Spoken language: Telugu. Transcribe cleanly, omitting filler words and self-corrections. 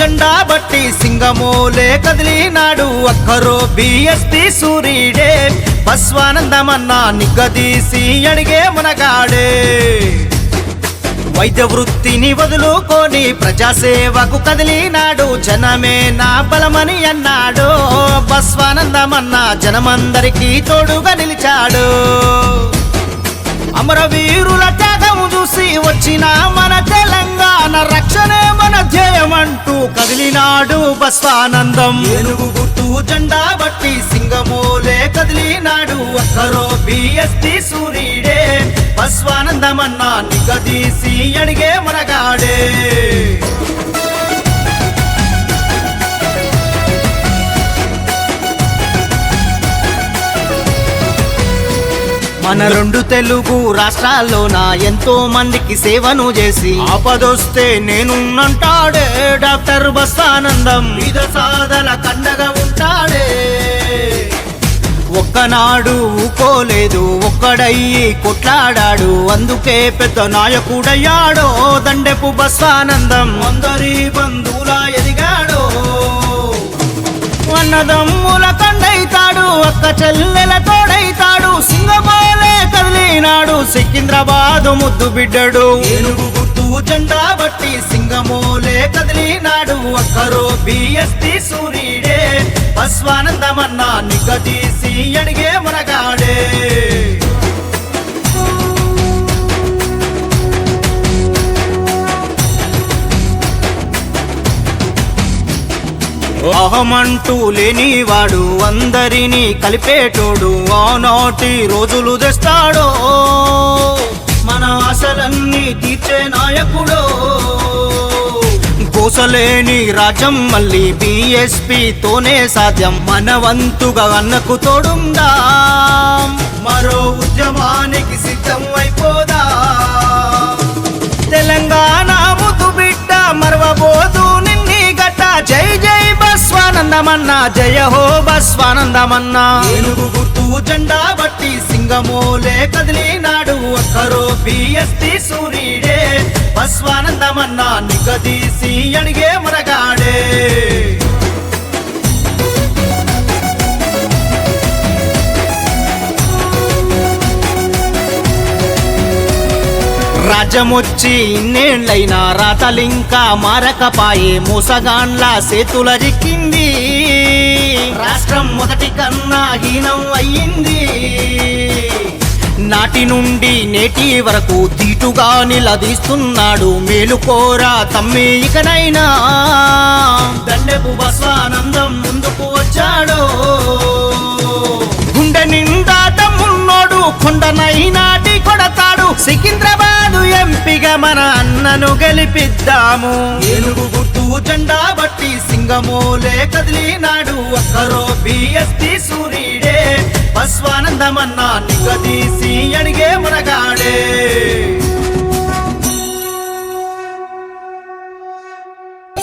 జెండా బట్టి సింగమోలే కదిలినాడు ఒక్కరో బిఎస్పి సూరీడే బస్వానందమన్న నిగ్గదీసి అడిగే మునగాడే వైద్య వృత్తిని వదులుకొని ప్రజాసేవకు కదిలినాడు జనమే నా బలమని అన్నాడు బస్వానందమన్న జనమందరికీ తోడుగా నిలిచాడు అమరవీరుల త్యాగము చూసి వచ్చిన మన తెలంగాణ రక్షణే మన ధ్యేయమంటూ కదిలినాడు బస్వానందం ఏనుగు గుర్తు జెండా బట్టి సింగమోలే కదిలినాడు ఒక్కరో బిఎస్పి సూరీడే బస్వానందమన్న నిగ్గదీసి అడిగే మునగాడే మన రెండు తెలుగు రాష్ట్రాల్లోన ఎంతో మందికి సేవను చేసి ఆపదొస్తే నేనున్నంటాడే డాక్టర్ బస్వానందం విధ సాధల కండగా ఉంటాడే ఒక్కనాడు ఊకోలేదు ఒక్కడయ్యి కొట్లాడాడు అందుకే పెద్ద నాయకుడయ్యాడో దండెపు బస్వానందం అందరి బంధువులా ఎదిగాడో అన్నదమ్ముల కండైతాడు ఒక్క చెల్లెల తోడైతాడు సింగమోలే కదిలినాడు సికింద్రాబాదు ముద్దు బిడ్డడు ఏనుగు గుర్తు జెండా బట్టి సింగమోలే కదిలినాడు ఒక్కరో బిఎస్పి సూరీడే బస్వానందమన్న నిగ్గదీసి అడిగే మునగాడే అహమంటూ లేనివాడు అందరినీ కలిపేటోడు ఆనాటి రోజులు తెస్తాడో మన ఆశలన్నీ తీర్చే నాయకుడో కోసలేని రాజ్యం మళ్ళీ బిఎస్పితోనే సాధ్యం మన వంతుగా అన్నకు తోడుందా మరో ఉద్యమానికి సిద్ధం అయిపోదా తెలంగాణ ముద్దు బిడ్డ మరవబోదు నిన్ని గట్ట జై జై బస్వానందమన్న జయ హో బస్వానందమన్న ఏనుగు గుర్తు జెండా బట్టి సింగమోలే కదిలినాడు ఒక్కరో బిఎస్పి సూరీడే బస్వానందమన్న నిగ్గదీసి అడిగే మునగాడే రాజ్యమొచ్చి ఇన్నేళ్లైనా రాతలింకా మారకపాయే మూసగాండ్ల సేతుల జిక్కింది రాష్ట్రం మొదటి కన్నా హీనం అయ్యింది నాటి నుండి నేటి వరకు తీటుగా నిలదీస్తున్నాడు మేలుకోరా తమ్మి ఇకనైనా దండెపు బస్వానందం ముందుకు వచ్చాడో గుండె నిండా తమ్మున్నోడు కొండనైనాటి కొడతాడు సికింద్రాబాదు ఎంపిగా మన అన్నను గెలిపిద్దాము ఏనుగు గుర్తు జెండా బట్టి సింగమోలే కదిలినాడు ఒక్కరో బిఎస్పి సూరీడే బస్వానందమన్న నిగ్గదీసి అడిగే మునగాడే